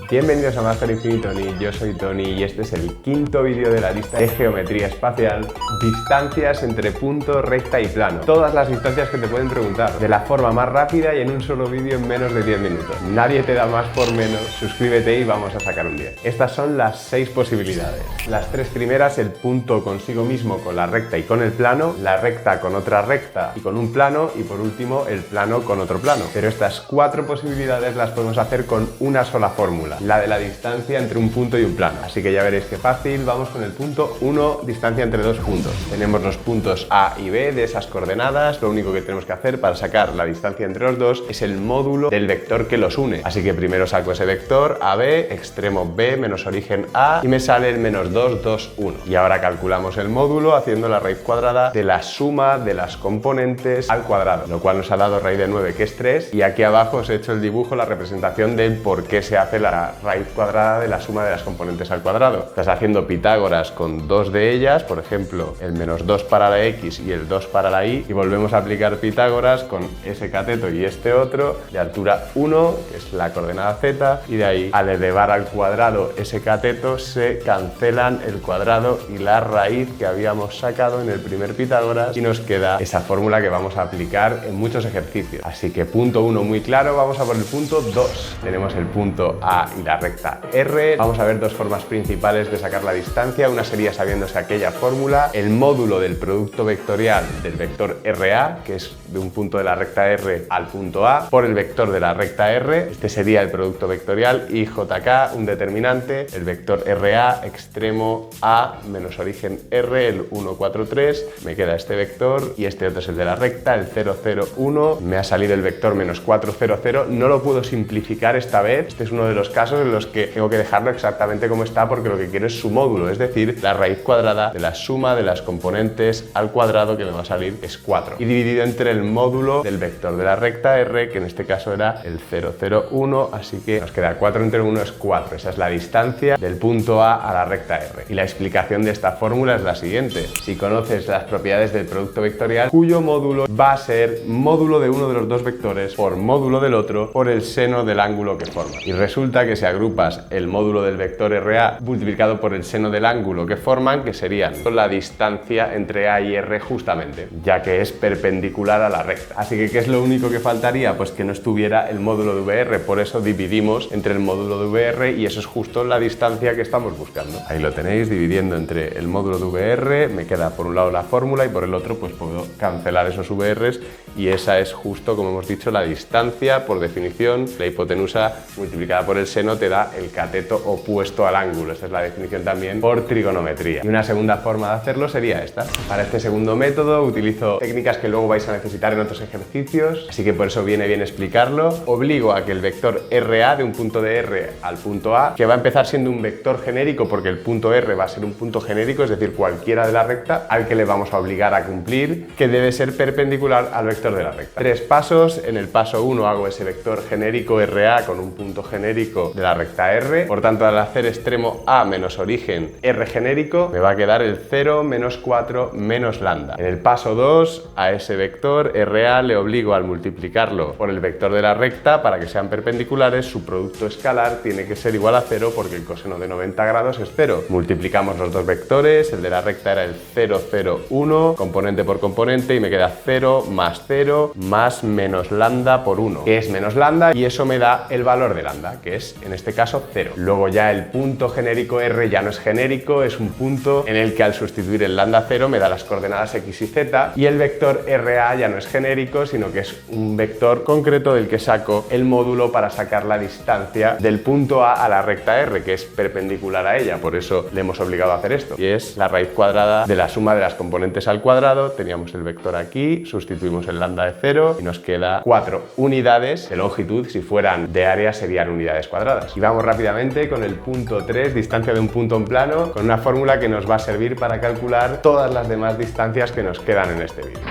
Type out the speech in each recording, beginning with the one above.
Bienvenidos a Master Infinito Tony, yo soy Tony y este es el quinto vídeo de la lista de geometría espacial, distancias entre punto, recta y plano. Todas las distancias que te pueden preguntar, de la forma más rápida y en un solo vídeo en menos de 10 minutos. Nadie te da más por menos, suscríbete y vamos a sacar un 10. Estas son las 6 posibilidades. Las 3 primeras, el punto consigo mismo con la recta y con el plano, la recta con otra recta y con un plano y por último el plano con otro plano. Pero estas 4 posibilidades las podemos hacer con una sola fórmula, la de la distancia entre un punto y un plano. Así que ya veréis qué fácil. Vamos con el punto 1, distancia entre dos puntos. Tenemos los puntos A y B de esas coordenadas. Lo único que tenemos que hacer para sacar la distancia entre los dos es el módulo del vector que los une. Así que primero saco ese vector AB, extremo B menos origen A y me sale el menos 2, 2, 1. Y ahora calculamos el módulo haciendo la raíz cuadrada de la suma de las componentes al cuadrado, lo cual nos ha dado raíz de 9, que es 3, y aquí abajo os he hecho el dibujo, la representación del por qué se hace la raíz cuadrada de la suma de las componentes al cuadrado. Estás haciendo Pitágoras con dos de ellas, por ejemplo, el menos 2 para la X y el 2 para la Y, y volvemos a aplicar Pitágoras con ese cateto y este otro de altura 1, que es la coordenada Z, y de ahí al elevar al cuadrado ese cateto se cancelan el cuadrado y la raíz que habíamos sacado en el primer Pitágoras y nos queda esa fórmula que vamos a aplicar en muchos ejercicios. Así que punto 1 muy claro, vamos a por el punto 2. Tenemos el punto A y la recta R. Vamos a ver dos formas principales de sacar la distancia. Una sería sabiéndose aquella fórmula, el módulo del producto vectorial del vector RA, que es de un punto de la recta R al punto A, por el vector de la recta R. Este sería el producto vectorial, y JK, un determinante, el vector RA, extremo A menos origen R, el 1, 4, 3. Me queda este vector y este otro es el de la recta, el 0, 0, 1. Me ha salido el vector menos 4, 0, 0. No lo puedo simplificar esta vez. Este es uno de los casos en los que tengo que dejarlo exactamente como está porque lo que quiero es su módulo, es decir, la raíz cuadrada de la suma de las componentes al cuadrado, que me va a salir es 4. Y dividido entre el módulo del vector de la recta R, que en este caso era el 0, 0, 1. Así que nos queda 4 entre 1 es 4. Esa es la distancia del punto A la recta R. Y la explicación de esta fórmula es la siguiente. Si conoces las propiedades del producto vectorial, cuyo módulo va a ser módulo de uno de los dos vectores por módulo del otro por el seno del ángulo que forma. Y resulta que si agrupas el módulo del vector RA multiplicado por el seno del ángulo que forman, que serían la distancia entre A y R justamente, ya que es perpendicular a la recta. Así que ¿qué es lo único que faltaría? Pues que no estuviera el módulo de VR. Por eso dividimos entre el módulo de VR y eso es justo la distancia que estamos buscando. Ahí lo tenéis, dividiendo entre el módulo de VR, me queda por un lado la fórmula y por el otro pues puedo cancelar esos VRs, y esa es justo, como hemos dicho, la distancia por definición. La hipotenusa multiplicada por el seno te da el cateto opuesto al ángulo. Esta es la definición también por trigonometría. Y una segunda forma de hacerlo sería esta. Para este segundo método utilizo técnicas que luego vais a necesitar en otros ejercicios, así que por eso viene bien explicarlo. Obligo a que el vector RA de un punto de R al punto A, que va a empezar siendo un vector genérico porque el punto R va a ser un punto genérico, es decir, cualquiera de la recta, al que le vamos a obligar a cumplir, que debe ser perpendicular al vector de la recta. 3 pasos. En el paso 1 hago ese vector genérico RA con un punto genérico de la recta R. Por tanto, al hacer extremo A menos origen R genérico, me va a quedar el 0 menos 4 menos lambda. En el paso 2, a ese vector RA le obligo al multiplicarlo por el vector de la recta para que sean perpendiculares. Su producto escalar tiene que ser igual a 0 porque el coseno de 90 grados es 0. Multiplicamos los dos vectores. El de la recta era el 0, 0, 1, componente por componente, y me queda 0 más menos lambda por 1, que es menos lambda, y eso me da el valor de lambda, que es en este caso 0. Luego ya el punto genérico R ya no es genérico, es un punto en el que al sustituir el lambda 0 me da las coordenadas X y Z, y el vector RA ya no es genérico, sino que es un vector concreto del que saco el módulo para sacar la distancia del punto A la recta R, que es perpendicular a ella. Por eso le hemos obligado a hacer esto, y es la raíz cuadrada de la suma de las componentes al cuadrado. Teníamos el vector aquí, sustituimos el lambda de 0 y nos queda 4 unidades de longitud. Si fueran de área serían unidades cuadradas. Y vamos rápidamente con el punto 3, distancia de un punto en plano, con una fórmula que nos va a servir para calcular todas las demás distancias que nos quedan en este vídeo.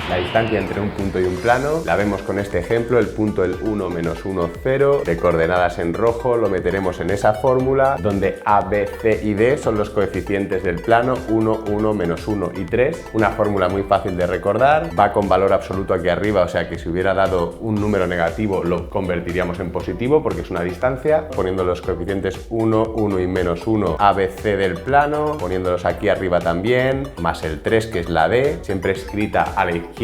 La distancia entre un punto y un plano la vemos con este ejemplo, el punto el 1, menos 1, 0, de coordenadas en rojo, lo meteremos en esa fórmula donde A, B, C y D son los coeficientes del plano, 1, 1, menos 1 y 3. Una fórmula muy fácil de recordar, va con valor absoluto aquí arriba, o sea que si hubiera dado un número negativo lo convertiríamos en positivo porque es una distancia, poniendo los coeficientes 1, 1 y menos 1, A, B, C del plano, poniéndolos aquí arriba también, más el 3 que es la D, siempre escrita a la izquierda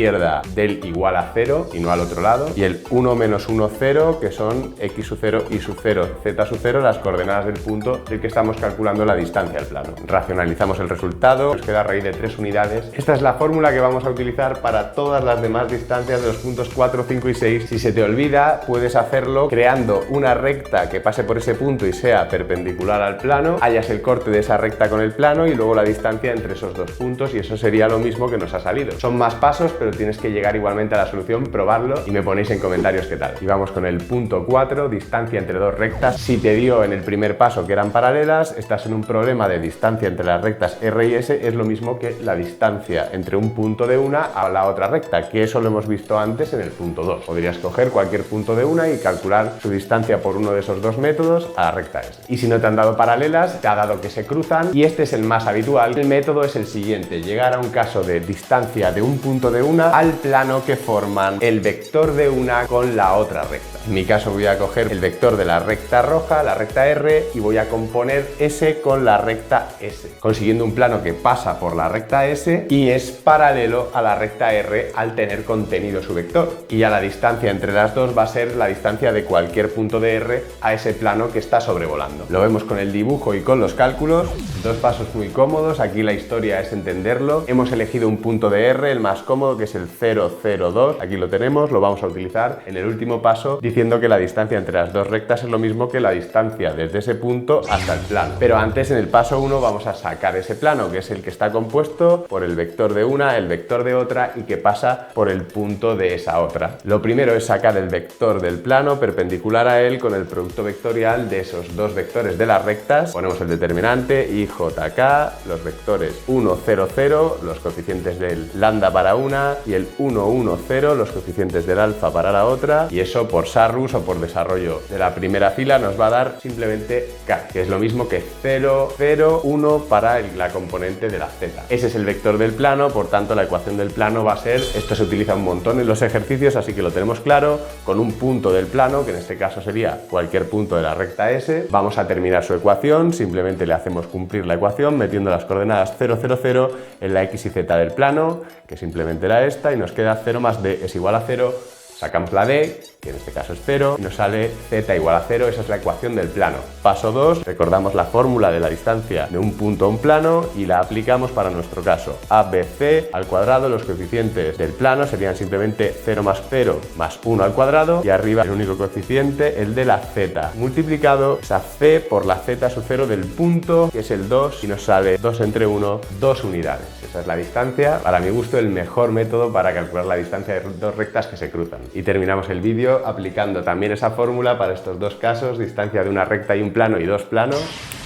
del igual a 0 y no al otro lado, y el 1 menos 1, 0 que son x sub 0, y sub 0, z sub 0, las coordenadas del punto del que estamos calculando la distancia al plano. Racionalizamos el resultado, nos queda raíz de 3 unidades. Esta es la fórmula que vamos a utilizar para todas las demás distancias de los puntos 4, 5 y 6. Si se te olvida, puedes hacerlo creando una recta que pase por ese punto y sea perpendicular al plano, hallas el corte de esa recta con el plano y luego la distancia entre esos dos puntos, y eso sería lo mismo que nos ha salido. Son más pasos, pero tienes que llegar igualmente a la solución, probarlo y me ponéis en comentarios qué tal. Y vamos con el punto 4, distancia entre dos rectas. Si te dio en el primer paso que eran paralelas, estás en un problema de distancia entre las rectas R y S, es lo mismo que la distancia entre un punto de una a la otra recta, que eso lo hemos visto antes en el punto 2. Podrías coger cualquier punto de una y calcular su distancia por uno de esos dos métodos a la recta S. Y si no te han dado paralelas, te ha dado que se cruzan, y este es el más habitual. El método es el siguiente: llegar a un caso de distancia de un punto de una al plano que forman el vector de una con la otra recta. En mi caso voy a coger el vector de la recta roja, la recta R, y voy a componer S con la recta S, consiguiendo un plano que pasa por la recta S y es paralelo a la recta R al tener contenido su vector. Y ya la distancia entre las dos va a ser la distancia de cualquier punto de R a ese plano que está sobrevolando. Lo vemos con el dibujo y con los cálculos. Dos pasos muy cómodos, aquí la historia es entenderlo. Hemos elegido un punto de R, el más cómodo, que es el 0, 0, 2. Aquí lo tenemos, lo vamos a utilizar en el último paso, diciendo que la distancia entre las dos rectas es lo mismo que la distancia desde ese punto hasta el plano. Pero antes, en el paso 1, vamos a sacar ese plano, que es el que está compuesto por el vector de una, el vector de otra y que pasa por el punto de esa otra. Lo primero es sacar el vector del plano perpendicular a él con el producto vectorial de esos dos vectores de las rectas. Ponemos el determinante y jk, los vectores 1, 0, 0, los coeficientes del lambda para una, y el 1, 1, 0, los coeficientes del alfa para la otra, y eso por Sarrus o por desarrollo de la primera fila nos va a dar simplemente k, que es lo mismo que 0, 0, 1 para la componente de la z. Ese es el vector del plano, por tanto la ecuación del plano va a ser, esto se utiliza un montón en los ejercicios, así que lo tenemos claro, con un punto del plano, que en este caso sería cualquier punto de la recta S, vamos a terminar su ecuación, simplemente le hacemos cumplir la ecuación metiendo las coordenadas 0, 0, 0 en la x y z del plano, que simplemente era esta, y nos queda 0 más d es igual a 0, sacamos la d, que en este caso es 0, y nos sale z igual a 0, esa es la ecuación del plano. Paso 2, recordamos la fórmula de la distancia de un punto a un plano y la aplicamos para nuestro caso. ABC al cuadrado, los coeficientes del plano serían simplemente 0 más 0 más 1 al cuadrado, y arriba el único coeficiente, el de la z, multiplicado esa c por la z sub 0 del punto, que es el 2, y nos sale 2 entre 1, 2 unidades. Esa es la distancia, para mi gusto el mejor método para calcular la distancia de dos rectas que se cruzan. Y terminamos el vídeo aplicando también esa fórmula para estos dos casos, distancia de una recta y un plano y dos planos.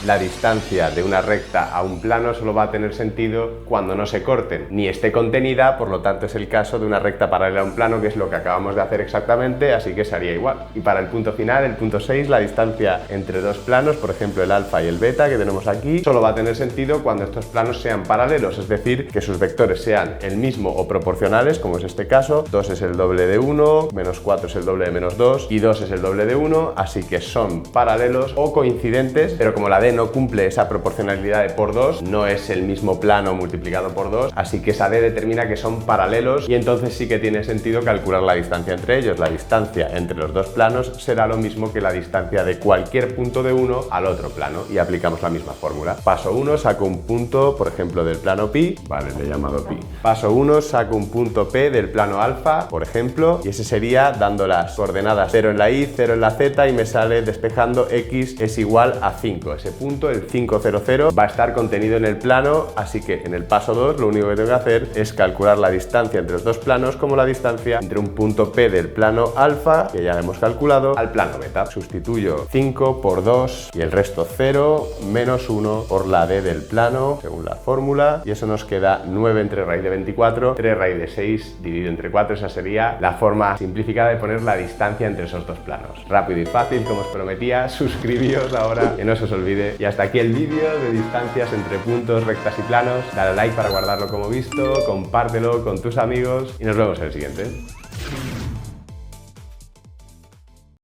La distancia de una recta a un plano solo va a tener sentido cuando no se corten ni esté contenida, por lo tanto es el caso de una recta paralela a un plano, que es lo que acabamos de hacer exactamente, así que se haría igual. Y para el punto final, el punto 6, la distancia entre dos planos, por ejemplo el alfa y el beta que tenemos aquí, solo va a tener sentido cuando estos planos sean paralelos, es decir, que sus vectores sean el mismo o proporcionales, como es este caso. 2 es el doble de 1, menos 4 es el doble de menos 2 y 2 es el doble de 1, así que son paralelos o coincidentes, pero como la d no cumple esa proporcionalidad de por 2, no es el mismo plano multiplicado por 2, así que esa d determina que son paralelos, y entonces sí que tiene sentido calcular la distancia entre ellos. La distancia entre los dos planos será lo mismo que la distancia de cualquier punto de uno al otro plano, y aplicamos la misma fórmula. Paso 1, saco un punto, por ejemplo, del plano pi, vale, le he llamado pi. Paso 1, saco un punto P del plano alfa, por ejemplo, y ese sería dando las coordenadas 0 en la y, 0 en la z, y me sale despejando x es igual a 5. Ese punto, el 500, va a estar contenido en el plano, así que en el paso 2 lo único que tengo que hacer es calcular la distancia entre los dos planos como la distancia entre un punto P del plano alfa, que ya hemos calculado, al plano beta. Sustituyo 5 por 2 y el resto 0 menos 1 por la D del plano, según la fórmula, y eso nos queda 9 entre raíz de 24, 3 raíz de 6 dividido entre 4. Esa sería la forma simplificada de poner la distancia entre esos dos planos. Rápido y fácil, como os prometía. Suscribíos ahora, que no se os olvide. Y hasta aquí el vídeo de distancias entre puntos, rectas y planos. Dale a like para guardarlo como visto, compártelo con tus amigos y nos vemos en el siguiente.